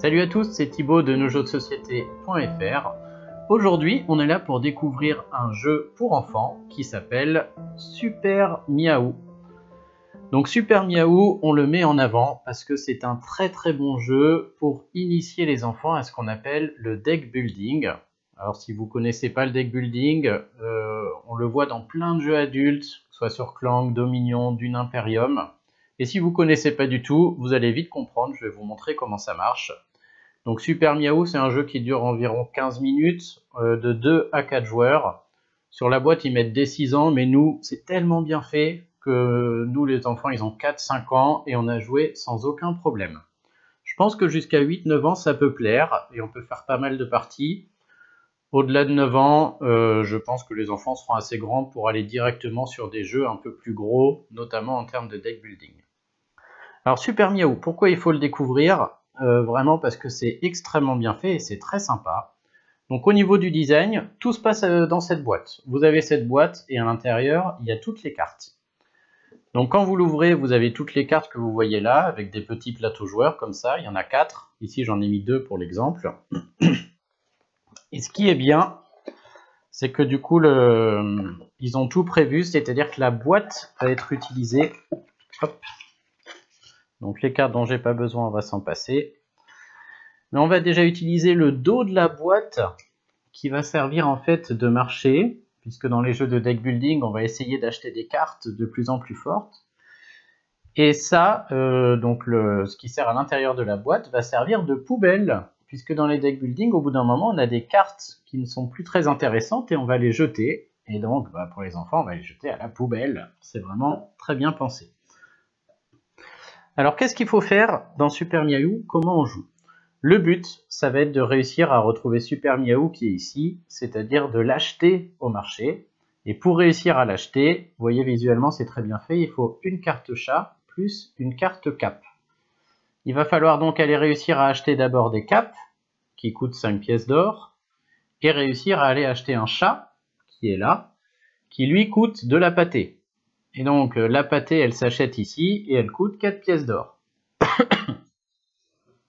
Salut à tous, c'est Thibaut de nosjeuxdesociété.fr. Aujourd'hui, on est là pour découvrir un jeu pour enfants qui s'appelle Super Miaou. Donc Super Miaou, on le met en avant parce que c'est un très bon jeu pour initier les enfants à ce qu'on appelle le deck building. Alors si vous ne connaissez pas le deck building, on le voit dans plein de jeux adultes, soit sur Clank, Dominion, Dune Imperium. Et si vous ne connaissez pas du tout, vous allez vite comprendre, je vais vous montrer comment ça marche. Donc Super Miaou, c'est un jeu qui dure environ 15 minutes, de 2 à 4 joueurs. Sur la boîte, ils mettent dès 6 ans, mais nous, c'est tellement bien fait que nous, les enfants, ils ont 4-5 ans et on a joué sans aucun problème. Je pense que jusqu'à 8-9 ans, ça peut plaire et on peut faire pas mal de parties. Au-delà de 9 ans, je pense que les enfants seront assez grands pour aller directement sur des jeux un peu plus gros, notamment en termes de deck building. Alors Super Miaou, pourquoi il faut le découvrir ? Vraiment parce que c'est extrêmement bien fait et c'est très sympa. Donc au niveau du design, tout se passe dans cette boîte. Vous avez cette boîte et à l'intérieur, il y a toutes les cartes. Donc quand vous l'ouvrez, vous avez toutes les cartes que vous voyez là, avec des petits plateaux joueurs comme ça, il y en a 4. Ici j'en ai mis 2 pour l'exemple. Et ce qui est bien, c'est que du coup, ils ont tout prévu, c'est-à-dire que la boîte va être utilisée. Hop. Donc les cartes dont j'ai pas besoin, on va s'en passer. Mais on va déjà utiliser le dos de la boîte qui va servir en fait de marché, puisque dans les jeux de deck building, on va essayer d'acheter des cartes de plus en plus fortes. Et ça, ce qui sert à l'intérieur de la boîte va servir de poubelle, puisque dans les deck building, au bout d'un moment, on a des cartes qui ne sont plus très intéressantes et on va les jeter. Et donc, pour les enfants, on va les jeter à la poubelle. C'est vraiment très bien pensé. Alors, qu'est-ce qu'il faut faire dans Super Miaou? Comment on joue? Le but, ça va être de réussir à retrouver Super Miaou qui est ici, c'est-à-dire de l'acheter au marché. Et pour réussir à l'acheter, vous voyez visuellement, c'est très bien fait, il faut une carte chat plus une carte cap. Il va falloir donc aller réussir à acheter d'abord des capes, qui coûtent 5 pièces d'or, et réussir à aller acheter un chat, qui est là, qui lui coûte de la pâtée. Et donc la pâtée, elle s'achète ici, et elle coûte 4 pièces d'or.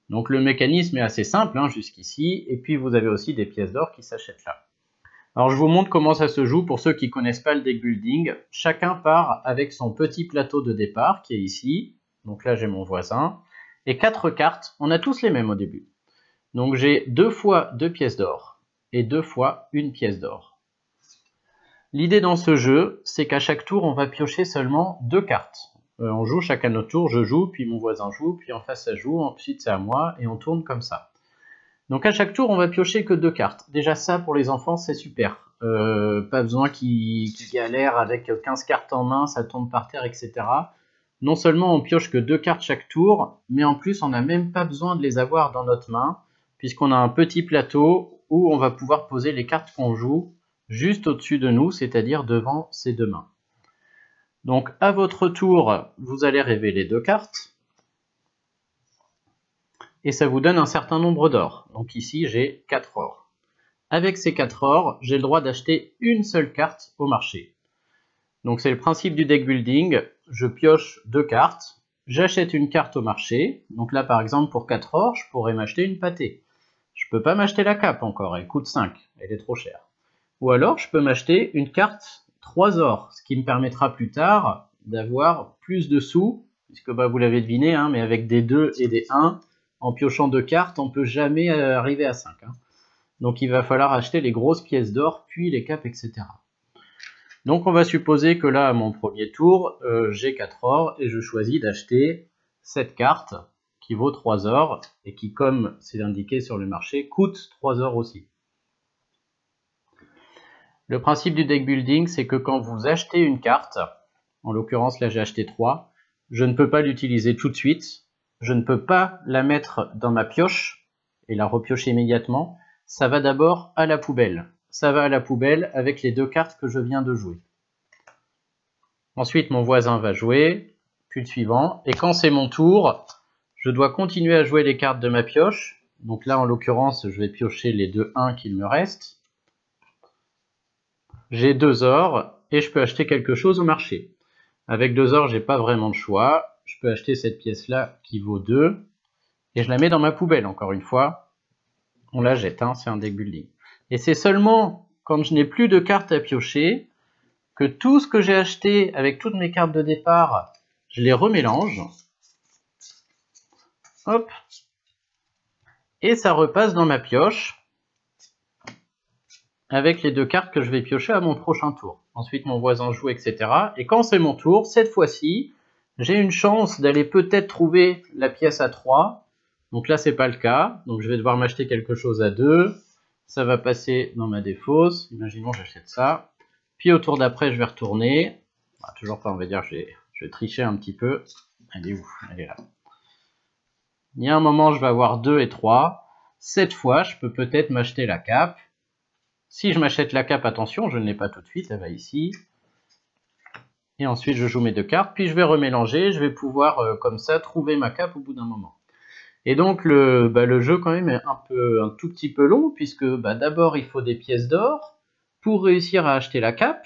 Donc le mécanisme est assez simple jusqu'ici, et puis vous avez aussi des pièces d'or qui s'achètent là. Alors je vous montre comment ça se joue pour ceux qui ne connaissent pas le deck building. Chacun part avec son petit plateau de départ qui est ici, donc là j'ai mon voisin, et 4 cartes, on a tous les mêmes au début. Donc j'ai 2 fois 2 pièces d'or, et 2 fois 1 pièce d'or. L'idée dans ce jeu, c'est qu'à chaque tour on va piocher seulement 2 cartes. On joue chacun notre tour, je joue, puis mon voisin joue, puis en face ça joue, ensuite c'est à moi, et on tourne comme ça. Donc à chaque tour, on va piocher que 2 cartes. Déjà ça, pour les enfants, c'est super. Pas besoin qu'ils galèrent avec 15 cartes en main, ça tombe par terre, etc. Non seulement on pioche que 2 cartes chaque tour, mais en plus on n'a même pas besoin de les avoir dans notre main, puisqu'on a un petit plateau où on va pouvoir poser les cartes qu'on joue juste au-dessus de nous, c'est-à-dire devant ces 2 mains. Donc à votre tour, vous allez révéler 2 cartes. Et ça vous donne un certain nombre d'or. Donc ici, j'ai 4 ors. Avec ces 4 ors, j'ai le droit d'acheter une seule carte au marché. Donc c'est le principe du deck building. Je pioche 2 cartes, j'achète une carte au marché. Donc là, par exemple, pour 4 ors, je pourrais m'acheter une pâtée. Je ne peux pas m'acheter la cape encore, elle coûte 5, elle est trop chère. Ou alors, je peux m'acheter une carte 3 ors, ce qui me permettra plus tard d'avoir plus de sous, puisque vous l'avez deviné, mais avec des 2 et des 1, en piochant 2 cartes, on ne peut jamais arriver à 5. Donc il va falloir acheter les grosses pièces d'or, puis les capes, etc. Donc on va supposer que là, à mon premier tour, j'ai 4 ors et je choisis d'acheter cette carte qui vaut 3 ors et qui, comme c'est indiqué sur le marché, coûte 3 ors aussi. Le principe du deck building, c'est que quand vous achetez une carte, en l'occurrence là j'ai acheté 3, je ne peux pas l'utiliser tout de suite. Je ne peux pas la mettre dans ma pioche et la repiocher immédiatement. Ça va d'abord à la poubelle. Ça va à la poubelle avec les 2 cartes que je viens de jouer. Ensuite, mon voisin va jouer, puis le suivant. Et quand c'est mon tour, je dois continuer à jouer les cartes de ma pioche. Donc là, en l'occurrence, je vais piocher les 2 1 qu'il me reste. J'ai 2 ors et je peux acheter quelque chose au marché. Avec 2 ors, j'ai pas vraiment de choix. Je peux acheter cette pièce-là qui vaut 2. et je la mets dans ma poubelle, encore une fois. On la jette, hein, c'est un deck building. Et c'est seulement quand je n'ai plus de cartes à piocher que tout ce que j'ai acheté avec toutes mes cartes de départ, je les remélange. Hop. Et ça repasse dans ma pioche avec les deux cartes que je vais piocher à mon prochain tour. Ensuite, mon voisin joue, etc. Et quand c'est mon tour, cette fois-ci, j'ai une chance d'aller peut-être trouver la pièce à 3. Donc là, c'est pas le cas. Donc je vais devoir m'acheter quelque chose à 2. Ça va passer dans ma défausse. Imaginons j'achète ça. Puis au tour d'après, je vais retourner. Bah, toujours pas, on va dire, je vais tricher un petit peu. Elle est où? Elle est là. Il y a un moment, je vais avoir 2 et 3. Cette fois, je peux peut-être m'acheter la cape. Si je m'achète la cape, attention, je ne l'ai pas tout de suite, elle va ici. Et ensuite, je joue mes deux cartes, puis je vais remélanger. Je vais pouvoir, comme ça, trouver ma cape au bout d'un moment. Et donc, le jeu, quand même, est un tout petit peu long, puisque d'abord, il faut des pièces d'or pour réussir à acheter la cape.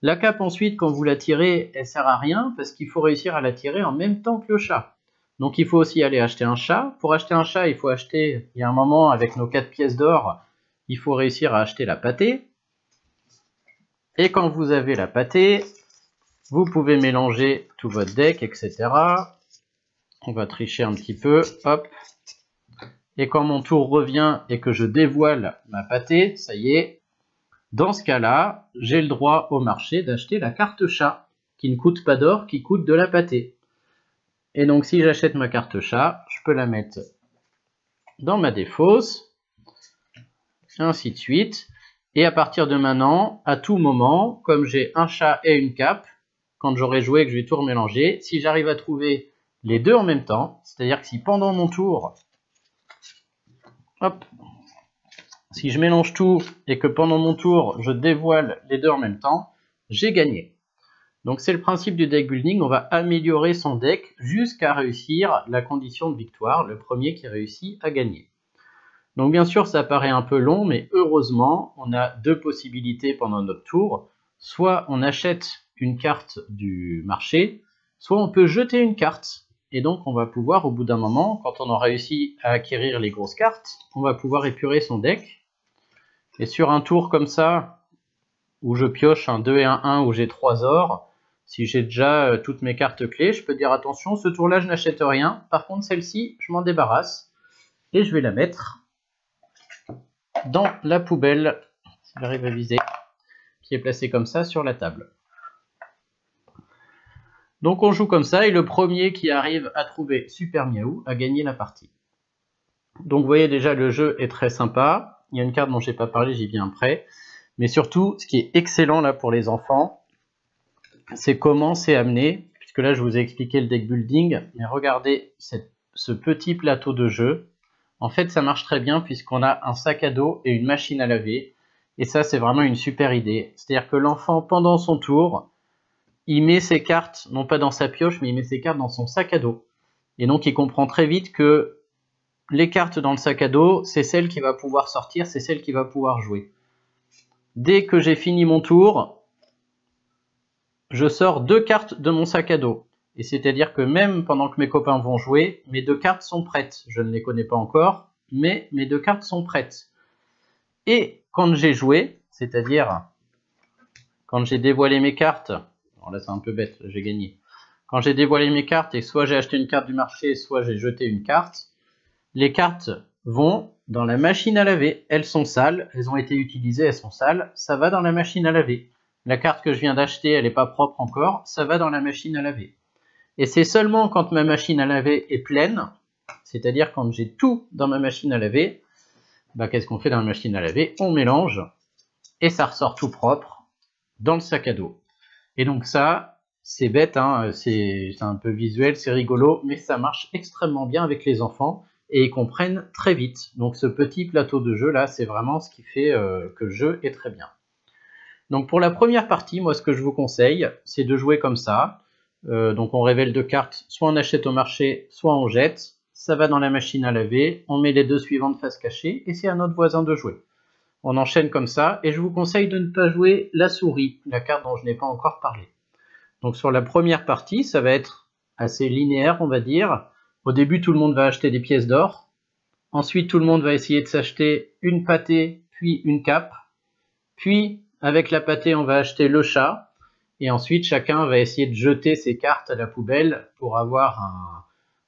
La cape, ensuite, quand vous la tirez, elle sert à rien, parce qu'il faut réussir à la tirer en même temps que le chat. Donc, il faut aussi aller acheter un chat. Pour acheter un chat, il faut acheter, il y a un moment, avec nos 4 pièces d'or, il faut réussir à acheter la pâtée. Et quand vous avez la pâtée, vous pouvez mélanger tout votre deck, etc. On va tricher un petit peu, hop. Et quand mon tour revient et que je dévoile ma pâtée, ça y est, dans ce cas-là, j'ai le droit au marché d'acheter la carte chat, qui ne coûte pas d'or, qui coûte de la pâtée. Et donc si j'achète ma carte chat, je peux la mettre dans ma défausse, ainsi de suite. Et à partir de maintenant, à tout moment, comme j'ai un chat et une cape, quand j'aurai joué et que je vais tout remélanger, si j'arrive à trouver les deux en même temps, c'est-à-dire que si pendant mon tour, hop, si je mélange tout et que pendant mon tour, je dévoile les deux en même temps, j'ai gagné. Donc c'est le principe du deck building, on va améliorer son deck jusqu'à réussir la condition de victoire, le premier qui réussit à gagner. Donc bien sûr, ça paraît un peu long, mais heureusement, on a deux possibilités pendant notre tour. Soit on achète une carte du marché, soit on peut jeter une carte. Et donc on va pouvoir, au bout d'un moment, quand on aura réussi à acquérir les grosses cartes, on va pouvoir épurer son deck. Et sur un tour comme ça, où je pioche un 2 et un 1, où j'ai 3 ors, si j'ai déjà toutes mes cartes clés, je peux dire attention, ce tour-là je n'achète rien. Par contre celle-ci, je m'en débarrasse. Et je vais la mettre dans la poubelle, si j'arrive à viser, qui est placée comme ça sur la table. Donc on joue comme ça, et le premier qui arrive à trouver Super Miaou a gagné la partie. Donc vous voyez déjà, le jeu est très sympa. Il y a une carte dont je n'ai pas parlé, j'y viens après. Mais surtout, ce qui est excellent là pour les enfants, c'est comment c'est amené, puisque là je vous ai expliqué le deck building, mais regardez ce petit plateau de jeu. En fait, ça marche très bien puisqu'on a un sac à dos et une machine à laver. Et ça, c'est vraiment une super idée. C'est-à-dire que l'enfant, pendant son tour, il met ses cartes, non pas dans sa pioche, mais il met ses cartes dans son sac à dos. Et donc, il comprend très vite que les cartes dans le sac à dos, c'est celle qui va pouvoir sortir, c'est celle qui va pouvoir jouer. Dès que j'ai fini mon tour, je sors 2 cartes de mon sac à dos. Et c'est-à-dire que même pendant que mes copains vont jouer, mes 2 cartes sont prêtes. Je ne les connais pas encore, mais mes 2 cartes sont prêtes. Et quand j'ai joué, c'est-à-dire quand j'ai dévoilé mes cartes, alors là c'est un peu bête, j'ai gagné. Quand j'ai dévoilé mes cartes et soit j'ai acheté une carte du marché, soit j'ai jeté une carte, les cartes vont dans la machine à laver. Elles sont sales, elles ont été utilisées, elles sont sales, ça va dans la machine à laver. La carte que je viens d'acheter, elle n'est pas propre encore, ça va dans la machine à laver. Et c'est seulement quand ma machine à laver est pleine, c'est-à-dire quand j'ai tout dans ma machine à laver, qu'est-ce qu'on fait dans la machine à laver? On mélange et ça ressort tout propre dans le sac à dos. Et donc ça, c'est bête, hein, c'est un peu visuel, c'est rigolo, mais ça marche extrêmement bien avec les enfants et ils comprennent très vite. Donc ce petit plateau de jeu là, c'est vraiment ce qui fait que le jeu est très bien. Donc pour la première partie, moi ce que je vous conseille, c'est de jouer comme ça. Donc on révèle 2 cartes, soit on achète au marché, soit on jette. Ça va dans la machine à laver, on met les 2 suivantes face cachée et c'est à notre voisin de jouer. On enchaîne comme ça et je vous conseille de ne pas jouer la souris, la carte dont je n'ai pas encore parlé. Donc sur la première partie, ça va être assez linéaire on va dire. Au début, tout le monde va acheter des pièces d'or. Ensuite, tout le monde va essayer de s'acheter une pâtée, puis une cape. Puis, avec la pâtée, on va acheter le chat. Et ensuite, chacun va essayer de jeter ses cartes à la poubelle pour avoir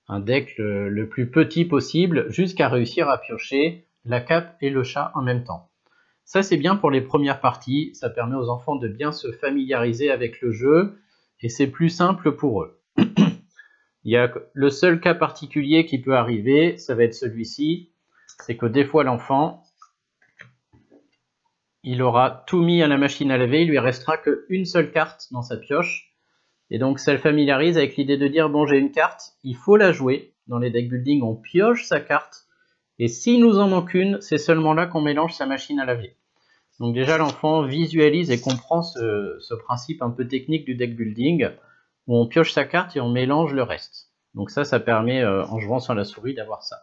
un deck le plus petit possible, jusqu'à réussir à piocher la cape et le chat en même temps. Ça, c'est bien pour les premières parties. Ça permet aux enfants de bien se familiariser avec le jeu. Et c'est plus simple pour eux. Il y a le seul cas particulier qui peut arriver, ça va être celui-ci. C'est que des fois, l'enfant, il aura tout mis à la machine à laver, il lui restera qu'une seule carte dans sa pioche. Et donc ça le familiarise avec l'idée de dire, bon, j'ai une carte, il faut la jouer. Dans les deck building, on pioche sa carte. Et s'il nous en manque une, c'est seulement là qu'on mélange sa machine à laver. Donc déjà, l'enfant visualise et comprend ce principe un peu technique du deck building, où on pioche sa carte et on mélange le reste. Donc ça permet, en jouant sur la souris, d'avoir ça.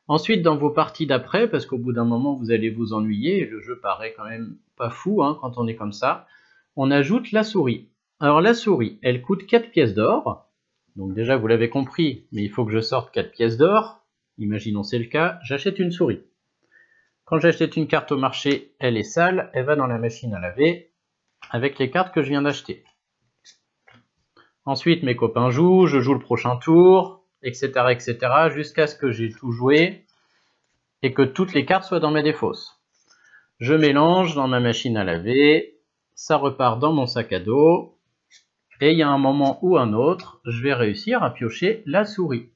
Ensuite, dans vos parties d'après, parce qu'au bout d'un moment, vous allez vous ennuyer, et le jeu paraît quand même pas fou quand on est comme ça, on ajoute la souris. Alors la souris, elle coûte 4 pièces d'or. Donc déjà, vous l'avez compris, mais il faut que je sorte 4 pièces d'or. Imaginons c'est le cas, j'achète une souris. Quand j'achète une carte au marché, elle est sale, elle va dans la machine à laver avec les cartes que je viens d'acheter. Ensuite, mes copains jouent, je joue le prochain tour, etc. jusqu'à ce que j'ai tout joué et que toutes les cartes soient dans mes défausses. Je mélange dans ma machine à laver, ça repart dans mon sac à dos, et il y a un moment ou un autre, je vais réussir à piocher la souris.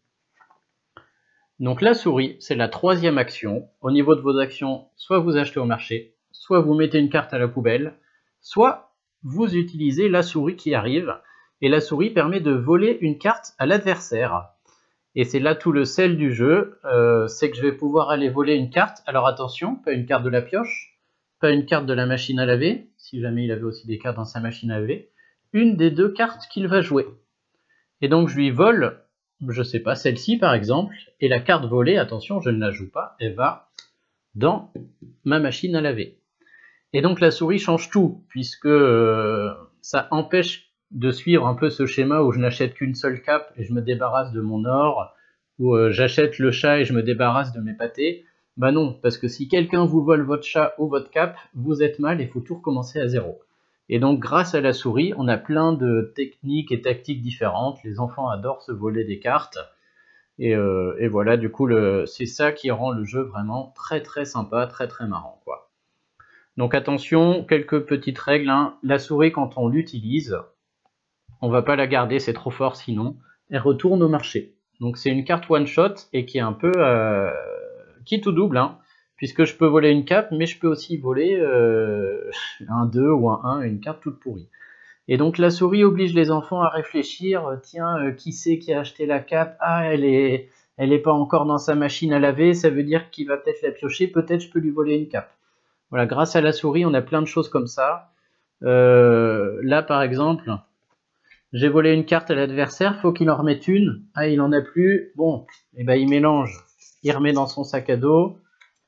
Donc la souris, c'est la troisième action. Au niveau de vos actions, soit vous achetez au marché, soit vous mettez une carte à la poubelle, soit vous utilisez la souris qui arrive, et la souris permet de voler une carte à l'adversaire. Et c'est là tout le sel du jeu, c'est que je vais pouvoir aller voler une carte. Alors attention, pas une carte de la pioche, pas une carte de la machine à laver, si jamais il avait aussi des cartes dans sa machine à laver, une des deux cartes qu'il va jouer. Et donc je lui vole, je sais pas, celle-ci par exemple, et la carte volée, attention, je ne la joue pas, elle va dans ma machine à laver. Et donc la souris change tout, puisque ça empêche de suivre un peu ce schéma où je n'achète qu'une seule cape et je me débarrasse de mon or, où j'achète le chat et je me débarrasse de mes pâtés. Bah non, parce que si quelqu'un vous vole votre chat ou votre cape, vous êtes mal et il faut tout recommencer à zéro. Et donc grâce à la souris, on a plein de techniques et tactiques différentes. Les enfants adorent se voler des cartes. Et voilà, du coup, c'est ça qui rend le jeu vraiment très très sympa, très très marrant, quoi. Donc attention, quelques petites règles. La souris, quand on l'utilise, on va pas la garder, c'est trop fort sinon. Elle retourne au marché. Donc c'est une carte one shot et qui est un peu qui tout double, puisque je peux voler une cape, mais je peux aussi voler un 2 ou un 1, une carte toute pourrie. Et donc la souris oblige les enfants à réfléchir, tiens, qui c'est qui a acheté la cape? Ah, elle est pas encore dans sa machine à laver, ça veut dire qu'il va peut-être la piocher, peut-être je peux lui voler une cape. Voilà, grâce à la souris, on a plein de choses comme ça. Là, par exemple, j'ai volé une carte à l'adversaire, faut qu'il en remette une. Ah, il en a plus. Bon, et ben il mélange. Il remet dans son sac à dos.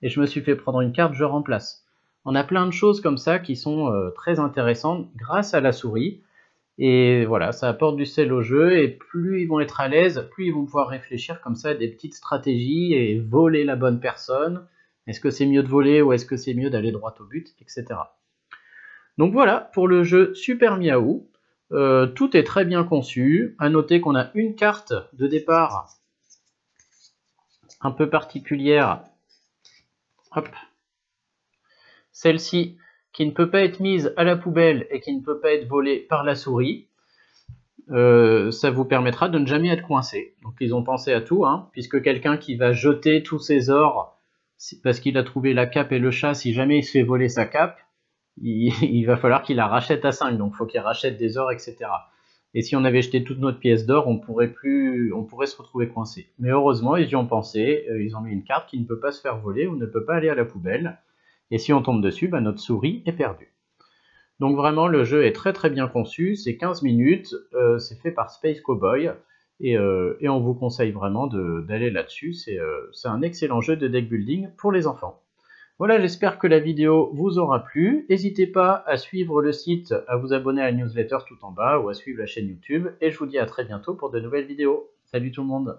Et je me suis fait prendre une carte, je remplace. On a plein de choses comme ça qui sont très intéressantes grâce à la souris. Et voilà, ça apporte du sel au jeu. Et plus ils vont être à l'aise, plus ils vont pouvoir réfléchir comme ça à des petites stratégies et voler la bonne personne. Est-ce que c'est mieux de voler ou est-ce que c'est mieux d'aller droit au but, etc. Donc voilà, pour le jeu Super Miaou. Tout est très bien conçu. À noter qu'on a une carte de départ un peu particulière. Hop. Celle-ci qui ne peut pas être mise à la poubelle et qui ne peut pas être volée par la souris. Ça vous permettra de ne jamais être coincé. Donc ils ont pensé à tout, puisque quelqu'un qui va jeter tous ses ors parce qu'il a trouvé la cape et le chat, si jamais il se fait voler sa cape, il va falloir qu'il la rachète à 5, donc il faut qu'il rachète des ors, etc. Et si on avait jeté toute notre pièce d'or, on pourrait se retrouver coincé. Mais heureusement, ils y ont pensé, ils ont mis une carte qui ne peut pas se faire voler ou ne peut pas aller à la poubelle. Et si on tombe dessus, notre souris est perdue. Donc vraiment, le jeu est très très bien conçu, c'est 15 minutes, c'est fait par Space Cowboy, et on vous conseille vraiment d'aller là-dessus, c'est un excellent jeu de deck building pour les enfants. Voilà, j'espère que la vidéo vous aura plu. N'hésitez pas à suivre le site, à vous abonner à la newsletter tout en bas ou à suivre la chaîne YouTube. Et je vous dis à très bientôt pour de nouvelles vidéos. Salut tout le monde!